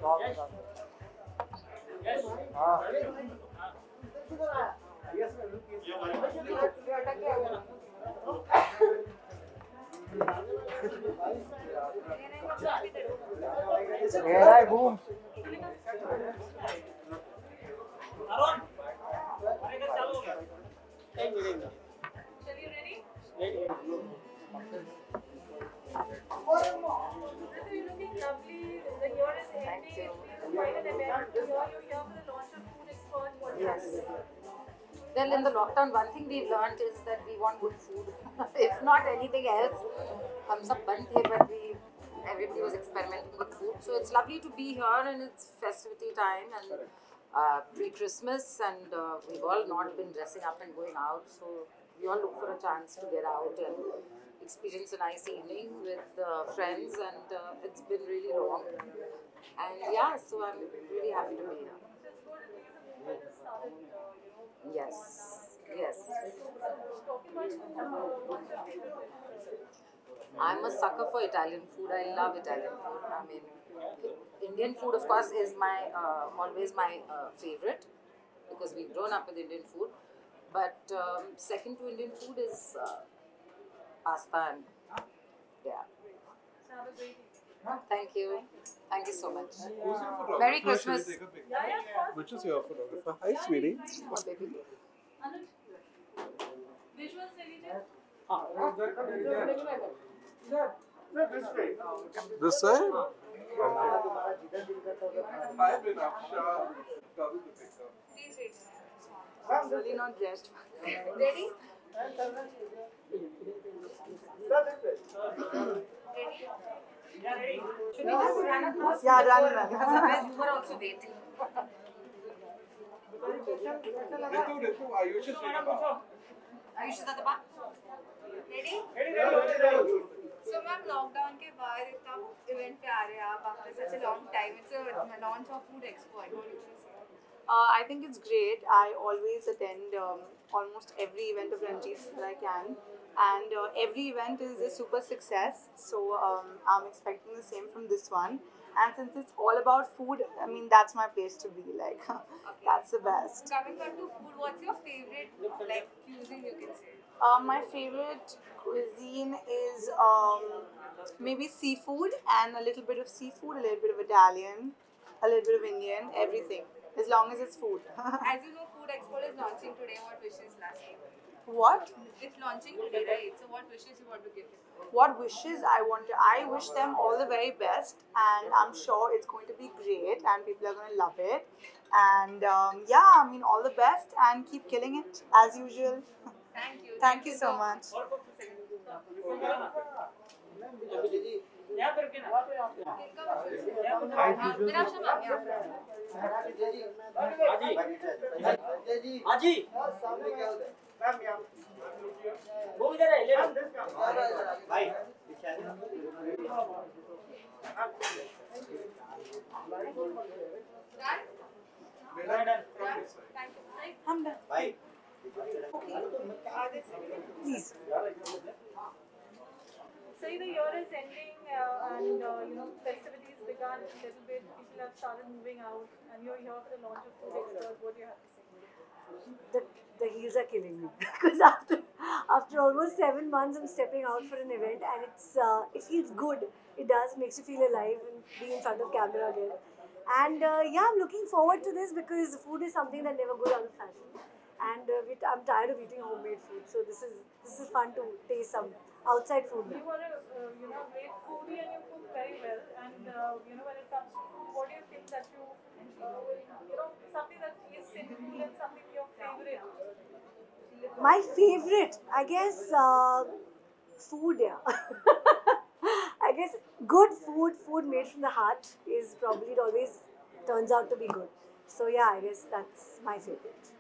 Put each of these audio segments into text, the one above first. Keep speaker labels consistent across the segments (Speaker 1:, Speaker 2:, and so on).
Speaker 1: Boom.
Speaker 2: You're looking lovely. The year is ending. It's quite an event. You're here for the launch of Food Expert. What do you have to say?
Speaker 3: Well, in the lockdown, one thing we've learned is that we want good food. If not anything else, हम सब बंद थे, but everybody was experimenting with food. So it's lovely to be here, and it's festivity time and pre-Christmas, and we've all not been dressing up and going out. So we all look for a chance to get out and experience a nice evening with friends, and it's been really long. And yeah, so I'm really happy to be here. Yes, yes. I'm a sucker for Italian food. I love Italian food. I mean, Indian food, of course, is my always my favorite because we've grown up with Indian food. But second to Indian food is pasta and yeah. Thank you. Thank you so much.
Speaker 4: Who's your photographer?
Speaker 3: Merry Christmas.
Speaker 4: Should we take a picture? Which is your photographer? Hi, sweetie.
Speaker 3: Oh, baby.
Speaker 2: Visuals ले लीजिए.
Speaker 4: This side? Okay. Hi, Binaksha. Double the picture.
Speaker 2: Please wait.
Speaker 3: I'm really not dressed.
Speaker 2: Ready?
Speaker 3: Should we just run across?
Speaker 1: Yeah, run.
Speaker 3: Otherwise, you were also waiting.
Speaker 4: Ritu, Ayush is taking a bath.
Speaker 3: Ayush is at the back.
Speaker 2: Ready? So ma'am lockdown के बाद इतना event पे आ रहे हैं आप after such a long time. It's a launch of Food Expert. What do you say?
Speaker 1: I think it's great. I always attend almost every event of Ranjit's that I can, and every event is a super success. So I'm expecting the same from this one. And since it's all about food, I mean that's my place to be. Like that's the best.
Speaker 2: Coming back to food, what's your favorite like cuisine you can say?
Speaker 1: My favorite cuisine is maybe seafood and a little bit of seafood, a little bit of Italian, a little bit of Indian, everything. As long as it's food.
Speaker 2: As you know, Food Expert is launching today. What wishes last year?
Speaker 1: What?
Speaker 2: It's launching today, right? So what wishes you want to give it?
Speaker 1: What wishes I wish them all the very best, and I'm sure it's going to be great and people are going to love it. And yeah, I mean all the best and keep killing it as usual.
Speaker 2: Thank you.
Speaker 1: Thank you so much.
Speaker 2: Meenakshi ma'am, yeah.
Speaker 5: Aji, वो इधर है ले भाई
Speaker 1: I'm done.
Speaker 5: भाई
Speaker 1: Please.
Speaker 2: So the year is ending and festivities begun a little bit. People have started moving out, and you're here for the launch of Food Expert. What do you have to say?
Speaker 6: The heels are killing me because after almost 7 months I'm stepping out for an event and it feels good. It does, makes you feel alive and be in front of camera again. And yeah, I'm looking forward to this because food is something that never goes out of fashion. And I'm tired of eating homemade food, so this is fun to taste some outside food.
Speaker 2: You are a great foodie and you cook very well. And when it comes to food, what do you think that you something that is simple and something your favorite?
Speaker 6: My favorite, I guess, food. Yeah, I guess good food made from the heart is probably it always turns out to be good. So yeah, I guess that's my favorite.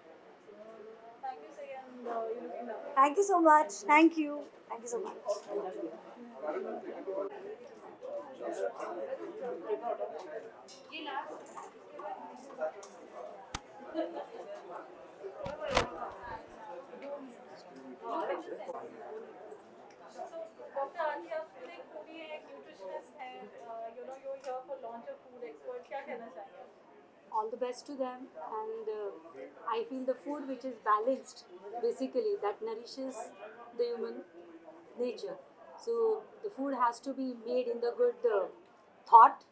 Speaker 2: Thank you, Say, and you're looking lovely.
Speaker 6: Thank you so much. Thank you. Thank you so much.
Speaker 2: Dr. Aji, आप खुद एक foodie हैं, एक nutritionist हैं, you're here for launch of Food Expert. क्या कहना
Speaker 6: all the best to them. And I feel the food which is balanced, basically, that nourishes the human nature. So the food has to be made in the good thought,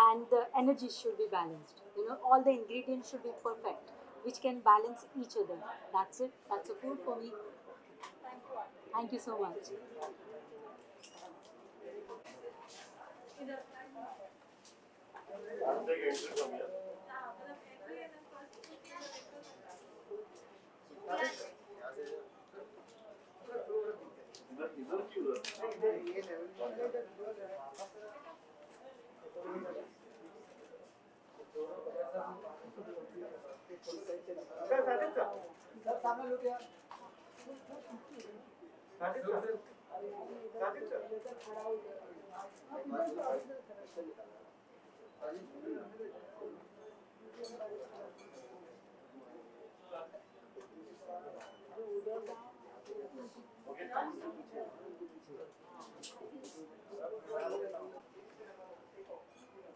Speaker 6: and the energy should be balanced. All the ingredients should be perfect, which can balance each other. That's it. That's a food for me. Thank you so much.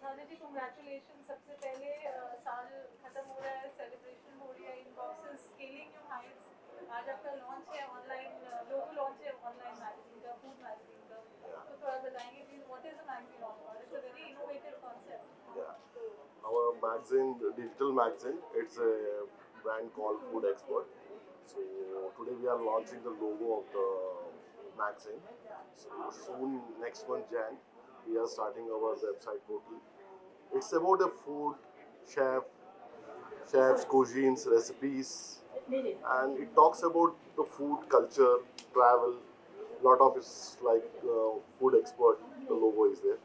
Speaker 2: सानी जी congratulations. सबसे पहले साल खत्म हो रहा है, celebration हो रही है, इनबॉक्सेस स्केलिंग न्यू हाइट्स. आज आपका लॉन्च है ऑनलाइन, लोगो लॉन्च है ऑनलाइन मैगजीन का, फूड मैगजीन का. तो थोड़ा बताएंगे please, what is the magazine all about? It's a very innovative concept.
Speaker 7: Yeah. Our magazine, the digital magazine, it's a brand called Food Expert. So today we are launching the logo of the magazine. So soon, next month Jan, we are starting our website portal. It's about the food, chefs, cuisines, recipes, and it talks about the food culture, travel. Lot of it's like Food Expert. The logo is there.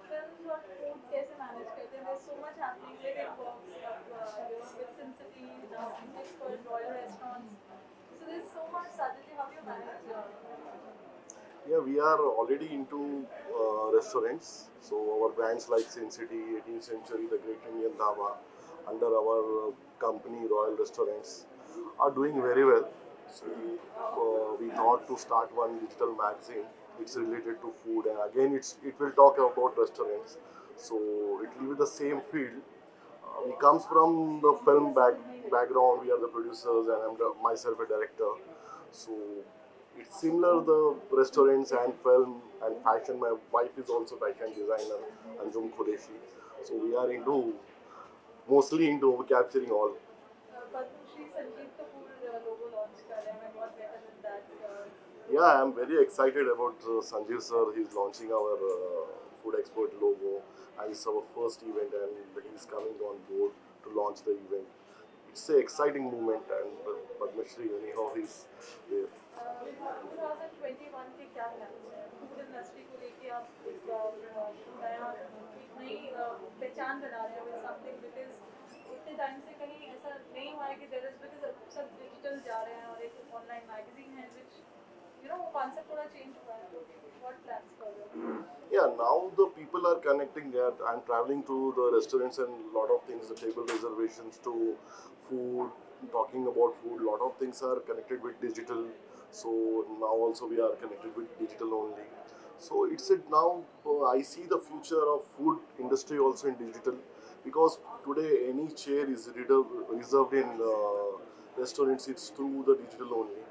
Speaker 2: Films और food कैसे manage करते हैं? There's so much happening with Inbox, with Sin City, Expert, Royal Restaurants. So there's so much. Sadhji, how do you manage?
Speaker 7: Yeah, we are already into restaurants. So our brands like Sin City, 18th Century, the Great Indian Dhaba, under our company Royal Restaurants, are doing very well. So we thought to start one digital magazine. It's related to food, and again it will talk about restaurants. So it will be the same field. We comes from the film background. We are the producers, and I'm myself a director. So it's similar, the restaurants and film and fashion. My wife is also fashion designer, Anjum Qureshi. So we are mostly into capturing all.
Speaker 2: Padmashri Sanjeev Kapoor logo launch कर रहे हैं. What better than that?
Speaker 7: Yeah, I'm very excited about Sanjeev sir. He's launching our Food Expert logo, and it's our first event, and he's coming on board to launch the event. It's an exciting moment, and Padmashri, anyhow, he's there.
Speaker 2: 2021 के क्या plans हैं? Food industry को लेके आप एक नया एक नई पहचान बना रहे हैं with something, because इतने टाइम से कहीं ऐसा नहीं हुआ है कि there is, because सब डिजिटल जा रहे हैं और एक ऑनलाइन मैगजीन है, which वो कॉन्सेप्ट थोड़ा चेंज हुआ है. What plans further?
Speaker 7: Yeah, now the people are connecting there. I'm traveling to the restaurants and lot of things, the table reservations to food, talking about food, lot of things are connected with digital. So now also we are connected with digital only. So it's now I see the future of food industry also in digital, because today any chair is reserved in restaurants, it's through the digital only.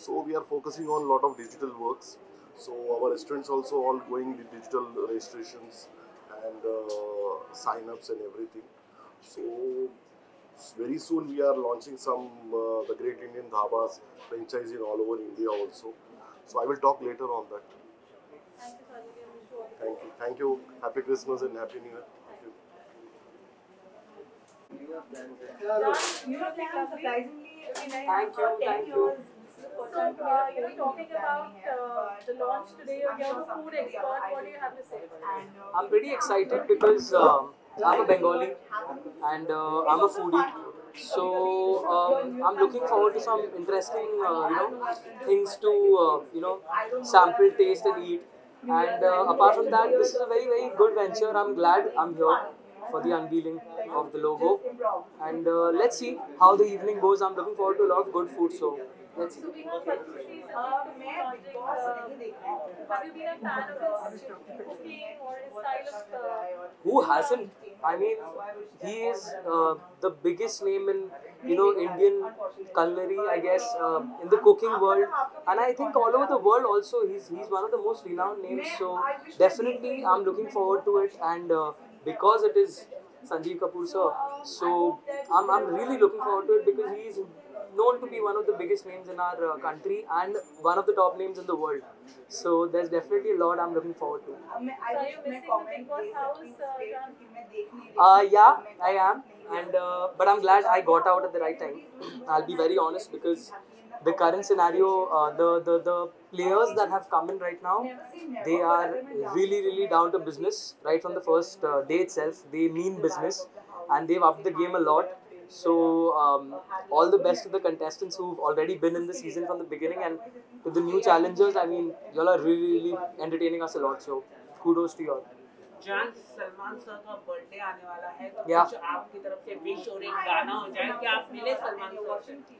Speaker 7: So we are focusing on lot of digital works. So our restaurants also all going with digital registrations and sign-ups and everything. So very soon we are launching some the Great Indian Dhabas franchising all over India also. So I will talk later on that.
Speaker 2: Thank you, Sadhji. I wish you all the
Speaker 7: Thank you. Thank you. Happy Christmas and Happy New Year. Thank you.
Speaker 2: surprisingly
Speaker 3: Thank you, thank you.
Speaker 2: So, talking about the launch today, you're here for Food Expert. What do you have to say?
Speaker 5: I'm pretty excited because I'm a Bengali and I'm a foodie. So I'm looking forward to some interesting, things to, sample, taste and eat. And apart from that, this is a very, very good venture. I'm glad I'm here for the unveiling of the logo. And let's see how the evening goes. I'm looking forward to a lot of good food. So let's see.
Speaker 2: So we have Padmashri launching. Have you been a fan of his cooking or his style of?
Speaker 5: Who hasn't? I mean, he is the biggest name in Indian culinary, I guess, in the cooking world, and I think all over the world also. He's one of the most renowned names. So definitely, I'm looking forward to it, and because it is Sanjeev Kapoor sir, so I'm really looking forward to it because he's known to be one of the biggest names in our country and one of the top names in the world. So there's definitely a lot I'm looking forward to.
Speaker 2: So are you missing the Big Boss house, Jan?
Speaker 5: Yeah, I am, and but I'm glad I got out at the right time. I'll be very honest because the current scenario, the players that have come in right now, they are really down to business right from the first day itself. They mean business, and they've upped the game a lot. So all the best to the contestants who've already been in the season from the beginning, and to the new challengers. I mean, y'all are really entertaining us a lot. So kudos to you all.
Speaker 8: जान Salman sir का birthday आने वाला है तो
Speaker 5: Yeah.
Speaker 8: कुछ आपकी तरफ से विश और एक गाना हो जाए कि आप मिले सलमान सर से।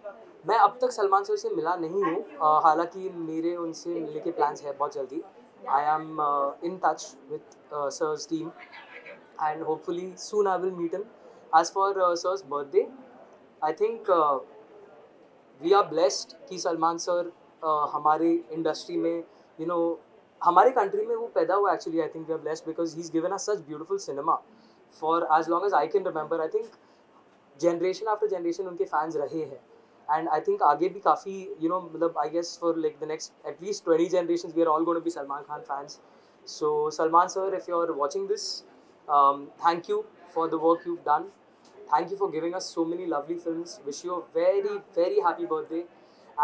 Speaker 5: मैं अब तक सलमान सर से मिला नहीं हूँ, हालांकि मेरे उनसे मिलने के प्लान्स है बहुत जल्दी. I am in touch with sir's team and hopefully soon I will meet him. As for sir's birthday, I think we are blessed कि सलमान सर हमारे इंडस्ट्री में हमारे कंट्री में वो पैदा हुआ. Actually I think we are blessed because he is given us such beautiful cinema for as long as I can remember. I think generation after generation उनके fans रहे हैं, एंड आई थिंक आगे भी काफ़ी मतलब I guess for like the next at least 20 generations we are all going to be Salman Khan fans. So Salman sir, if you are watching this, thank you for the work you've done. Thank you for giving us so many lovely films. Wish you a very happy birthday.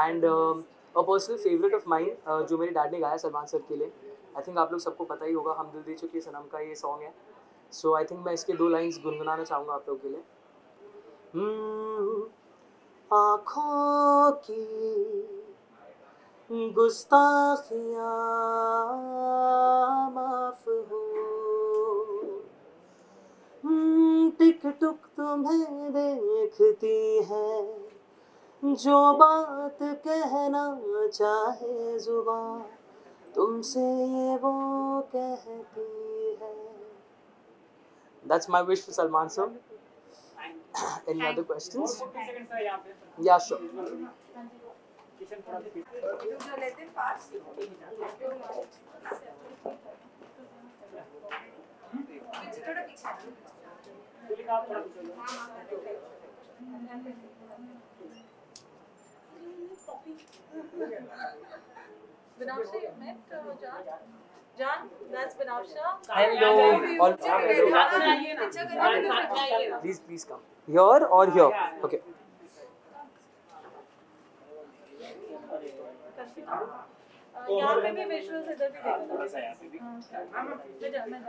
Speaker 5: And a personal favorite of mine, जो मेरे dad ने गाया Salman sir के लिए, I think आप लोग सबको पता ही होगा, हम दिल दे चुके सनम का ये सॉन्ग है. सो आई थिंक मैं इसके 2 लाइन्स गुनगुनाना चाहूँगा आप लोगों के लिए. आँखों की गुस्ताखियाँ माफ हो, टिक टुक तुम्हें देखती है, जो बात कहना चाहे जुबान तुमसे ये वो कहती है. That's my wish for Salman sir. Any other questions? Yeah, sure.
Speaker 2: Binafsha, you met Jan? Jan, that's Binafsha.
Speaker 5: Hello. Please come. Here or here? Okay.
Speaker 2: यहाँ पे भी विजुअल्स इधर भी देखो. मैं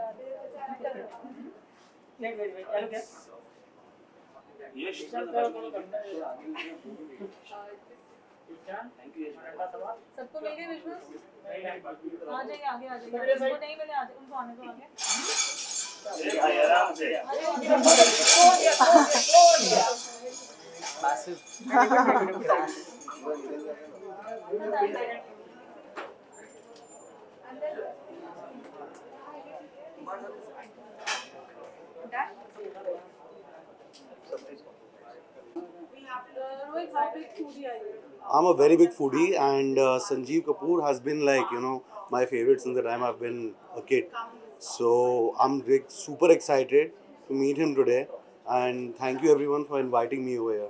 Speaker 2: जा सबको मिल गए विजुअल्स. आ जाइए, आगे आ जाइए. उनको नहीं मिले, आगे उनको आने दो आगे.
Speaker 5: Massive crash.
Speaker 2: Rohit, how big foodie are you?
Speaker 9: I'm a very big foodie, and Sanjeev Kapoor has been like my favorite since the time I've been a kid. So I'm super excited to meet him today, and thank you everyone for inviting me over here.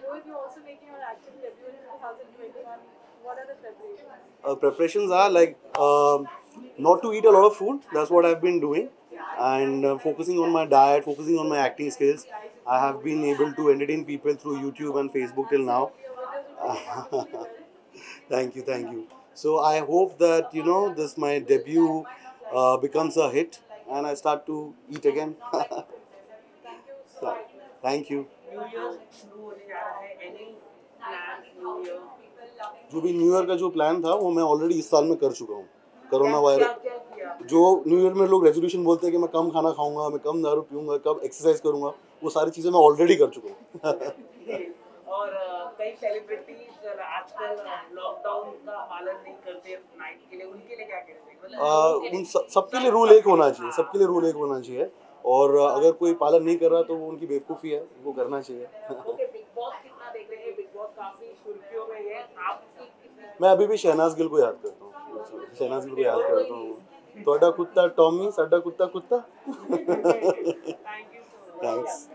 Speaker 2: Rohit, you're also making your acting debut in 2021. What are the preparations?
Speaker 9: Preparations are like not to eat a lot of food. That's what I've been doing, and focusing on my diet, focusing on my acting skills. I have been able to entertain people through YouTube and Facebook till now. Thank you. So I hope that this my debut becomes a hit and I start to eat again. So, thank you.
Speaker 8: New year शुरू होने जा रहा है. Any plan new year?
Speaker 9: जो भी new year का जो plan था वो मैं ऑलरेडी इस साल में कर चुका हूँ. कोरोना
Speaker 8: क्या
Speaker 9: वायरस
Speaker 8: किया?
Speaker 9: जो न्यू ईयर में लोग रेजोल्यूशन बोलते हैं कि मैं कम खाना खाऊंगा, मैं कम दारू पीऊंगा, कम एक्सरसाइज करूंगा, वो सारी चीज़ें मैं ऑलरेडी कर चुका हूँ.
Speaker 8: और कई सेलिब्रिटीज आजकल लॉकडाउन का पालन नहीं करते नाइट के लिए, उनके लिए क्या कहेंगे?
Speaker 9: उन सबके लिए रूल एक होना चाहिए, सबके लिए रूल एक होना चाहिए, और अगर कोई पालन नहीं कर रहा तो वो उनकी बेवकूफ़ी है, उनको करना चाहिए।
Speaker 8: ओके, बिग बॉस कितना देख रहे हैं? बिग बॉस काफी सुर्खियों में है, आप
Speaker 9: मैं अभी भी शहनाज गिल को याद करता हूँ, शहनाज गिल को याद करता हूँ। तोड़ा कुत्ता टॉमी, साडा कुत्ता कुत्ता।
Speaker 8: Thank you.
Speaker 9: थैंक्स।